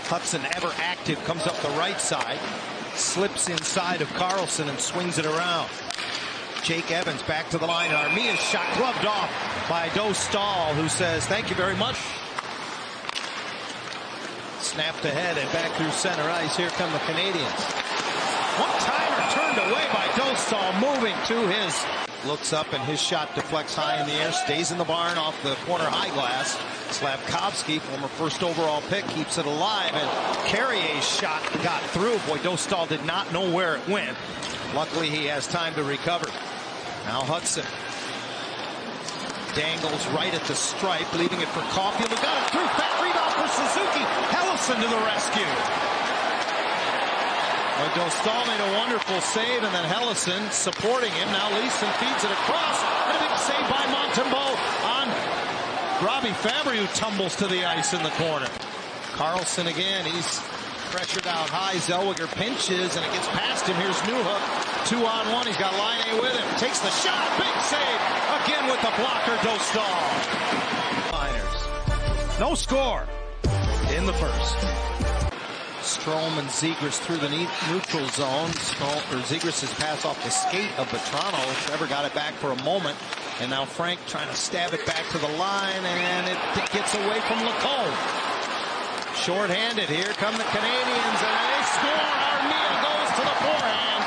Hudson, ever active, comes up the right side, slips inside of Carlson and swings it around. Jake Evans back to the line. Armia's shot gloved off by Dostal, who says, thank you very much. Snapped ahead and back through center ice. Here come the Canadiens. One-timer turned away by Dostal, moving to his. Looks up and his shot deflects high in the air, stays in the barn off the corner high glass. Slavkovsky, former first overall pick, keeps it alive, and Carrier's shot got through. Boy, Dostal did not know where it went. Luckily, he has time to recover. Now Hudson dangles right at the stripe, leaving it for Caulfield, who got it through. Fat rebound for Suzuki. Hellison to the rescue. Well, Dostal made a wonderful save, and then Hellison supporting him. Now Leeson feeds it across, and a big save by Montembeault on Robbie Fabry, who tumbles to the ice in the corner. Carlson again, he's pressured out high. Zellweger pinches, and it gets past him. Here's Newhook, 2-on-1. He's got Laine with him. Takes the shot, big save. Again with the blocker, Dostal. Miners. No score in the first. Strome and Zegras through the neutral zone. Zegras' pass off the skate of Vetrano. Trevor got it back for a moment. And now Frank trying to stab it back to the line, and it gets away from Lacombe. Short-handed. Here come the Canadiens, and they score. Armia goes to the forehand.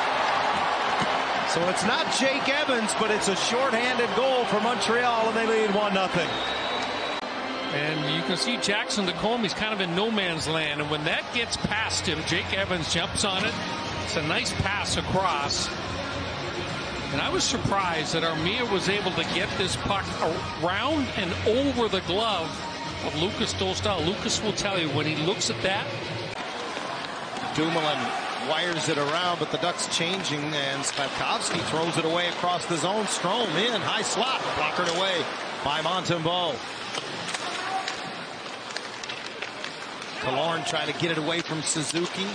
So it's not Jake Evans, but it's a short-handed goal for Montreal, and they lead 1-0. And you can see Jackson Lacombe, he's kind of in no man's land. And when that gets past him, Jake Evans jumps on it. It's a nice pass across. And I was surprised that Armia was able to get this puck around and over the glove of Lucas Dostal. Lucas will tell you when he looks at that. Dumoulin wires it around, but the Ducks changing, and Slavkovsky throws it away across the zone. Strome in, high slot, blockered away by Montembeault. Killorn trying to get it away from Suzuki.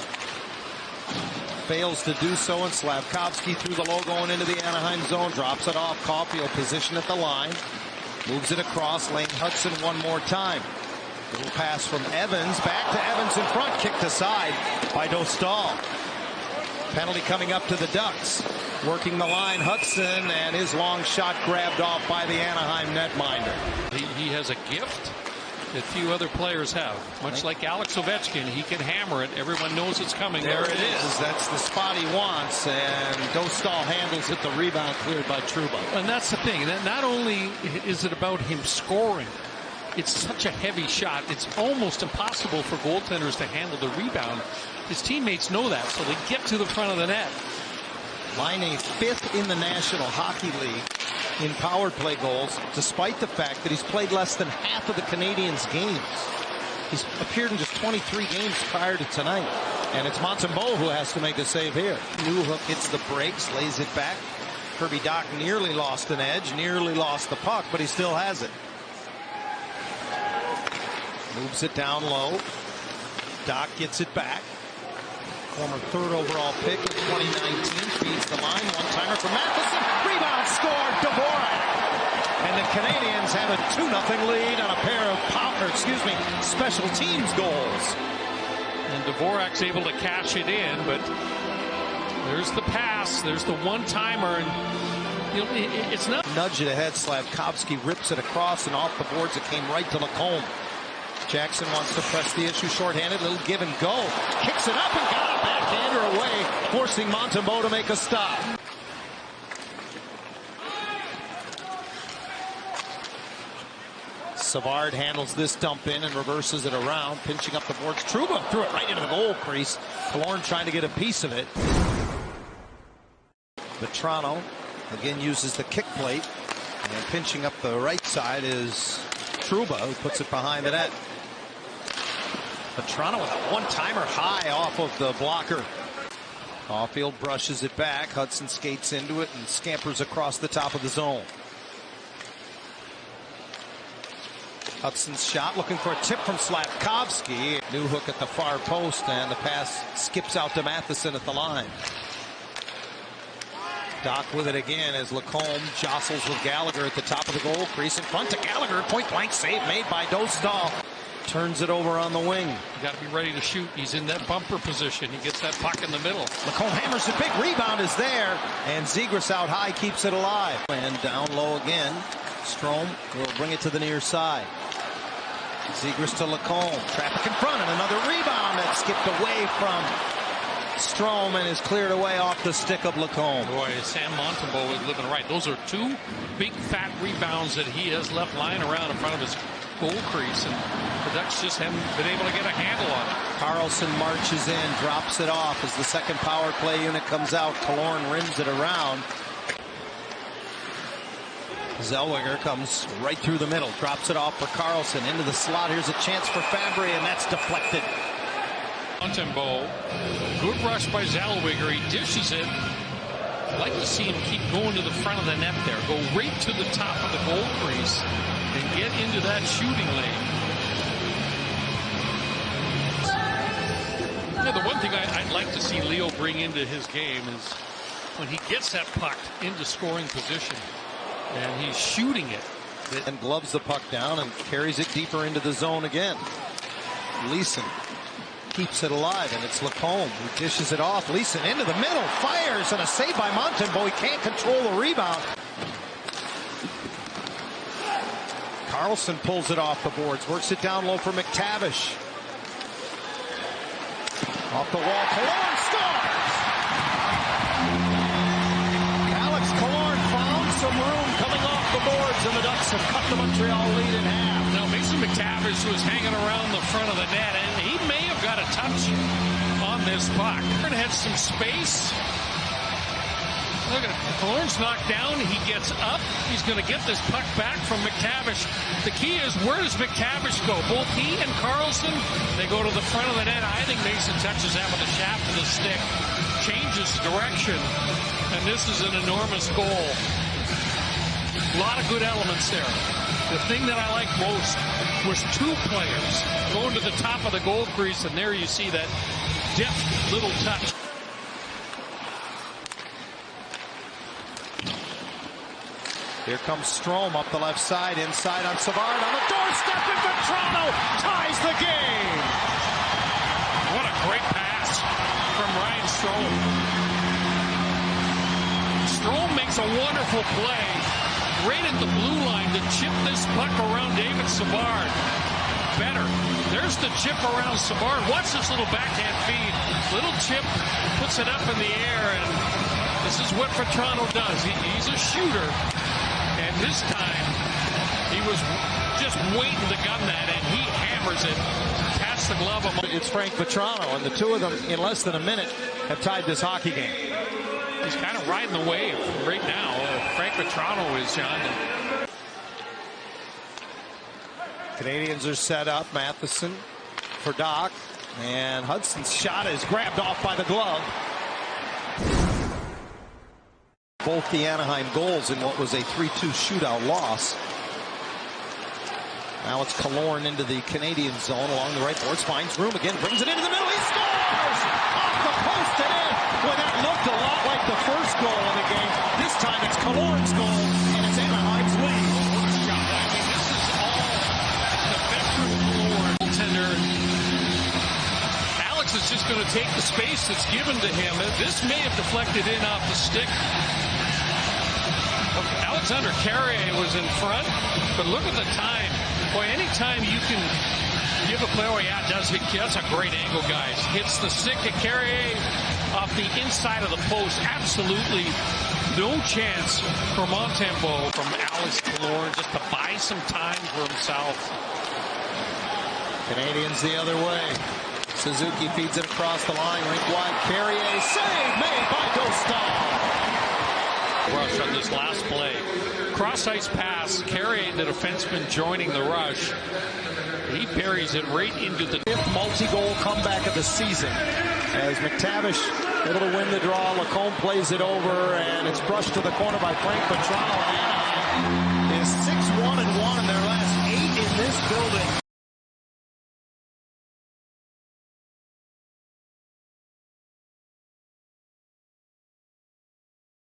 Fails to do so, and Slavkovsky through the low going into the Anaheim zone. Drops it off. Caulfield position at the line. Moves it across. Lane Hudson one more time. Little pass from Evans. Back to Evans in front. Kicked aside by Dostal. Penalty coming up to the Ducks. Working the line, Hudson, and his long shot grabbed off by the Anaheim netminder. He has a gift that few other players have. Much like Alex Ovechkin, he can hammer it. Everyone knows it's coming. There it is. That's the spot he wants, and Dostal handles it. The rebound cleared by Trouba. And that's the thing. That not only is it about him scoring, it's such a heavy shot. It's almost impossible for goaltenders to handle the rebound. His teammates know that, so they get to the front of the net. Laine 5th in the National Hockey League in power play goals, despite the fact that he's played less than half of the Canadiens' games. He's appeared in just 23 games prior to tonight. And it's Montembeault who has to make a save here. Newhook hits the brakes, lays it back. Kirby Dach nearly lost an edge, nearly lost the puck, but he still has it. Moves it down low. Dach gets it back. Former 3rd overall pick in 2019, feeds the line. One-timer for Matheson. Rebound scored, Dvorak. And the Canadiens have a 2-0 lead on a pair of special teams goals. And Dvorak's able to cash it in, but there's the pass. There's the one-timer, and you know, it's not. Nudge it ahead. Slavkovsky rips it across and off the boards. It came right to Lacombe. Jackson wants to press the issue shorthanded. Little give and go. Kicks it up and got a backhander away, forcing Montembeault to make a stop. Savard handles this dump in and reverses it around, pinching up the boards. Trouba threw it right into the goal crease. Killorn trying to get a piece of it. Vetrano again uses the kick plate, and pinching up the right side is Trouba, who puts it behind the net. Vetrano with a one-timer high off of the blocker. Caulfield brushes it back. Hudson skates into it and scampers across the top of the zone. Hudson's shot, looking for a tip from Slavkovsky. Newhook at the far post, and the pass skips out to Matheson at the line. Dach with it again as Lacombe jostles with Gallagher at the top of the goal crease. In front to Gallagher, point-blank save made by Dostal. turns it over on the wing. You got to be ready to shoot. He's in that bumper position. He gets that puck in the middle. Lacombe hammers it. Big rebound is there. And Zegras out high keeps it alive. And down low again. Strome will bring it to the near side. Zegras to Lacombe. Traffic in front and another rebound that skipped away from Strome and is cleared away off the stick of Lacombe. Boy, Sam Montembeault is living right. Those are two big fat rebounds that he has left lying around in front of his goal crease, and the Ducks just haven't been able to get a handle on it. Carlson marches in, drops it off as the second power play unit comes out. Killorn rims it around. Zellweger comes right through the middle, drops it off for Carlson into the slot. Here's a chance for Fabry, and that's deflected. Montembeault, good rush by Zellweger. He dishes it. I'd like to see him keep going to the front of the net there. Go right to the top of the goal crease and get into that shooting lane. Yeah, the one thing I'd like to see Leo bring into his game is when he gets that puck into scoring position and he's shooting it. And gloves the puck down and carries it deeper into the zone again. Leeson keeps it alive, and it's Lacombe who dishes it off. Leeson into the middle, fires, and a save by Montembeault. He can't control the rebound. Carlson pulls it off the boards, works it down low for McTavish. Off the wall, Killorn scores! Alex Killorn found some room coming off the boards, and the Ducks have cut the Montreal lead in half. Now, Mason McTavish was hanging around the front of the net, and he may have got a touch on this puck. Had some space. Look at it. Killorn's knocked down. He gets up. He's going to get this puck back from McTavish. The key is, where does McTavish go? Both he and Carlson, they go to the front of the net. I think Mason touches that with the shaft of the stick, changes direction, and this is an enormous goal. A lot of good elements there. The thing that I like most was two players going to the top of the goal crease, and there you see that deft little touch. Here comes Strome up the left side, inside on Savard on the doorstep, and Toronto ties the game. What a great pass from Ryan Strome. Strome makes a wonderful play right at the blue line to chip this puck around David Savard. Better. There's the chip around Savard. Watch this little backhand feed. Little chip, puts it up in the air, and this is what Toronto does. He's a shooter. And this time, he was just waiting to gun that, and he hammers it past the glove. It's Frank Vatrano, and the two of them, in less than a minute, have tied this hockey game. He's kind of riding the wave right now. Frank Vatrano is, John. Canadians are set up. Matheson for Doc, and Hudson's shot is grabbed off by the glove. Both the Anaheim goals in what was a 3-2 shootout loss. Now it's Killorn into the Canadian zone along the right boards, finds room again, brings it into the middle, he scores! Off the post and in! Well, that looked a lot like the first goal of the game. This time it's Killorn's goal, and it's Anaheim's lead. I mean, this is all the veteran Killorn goaltender. Alex is just going to take the space that's given to him. This may have deflected in off the stick. Alexander Carrier was in front, but look at the time. Boy, anytime you can give a player, yeah, that's a great angle, guys. Hits the stick of Carrier off the inside of the post. Absolutely no chance for Montembeault from Alex Killorn just to buy some time for himself. Canadians the other way. Suzuki feeds it across the line, rink wide. Carrier, save made by Dostal. Rush on this last play. Cross-ice pass. Carrier, the defenseman, joining the rush. He buries it right into the fifth multi-goal comeback of the season. As McTavish able to win the draw, Lacombe plays it over, and it's brushed to the corner by Frank Vatrano. Anaheim is 6-1-1 in their last 8 in this building.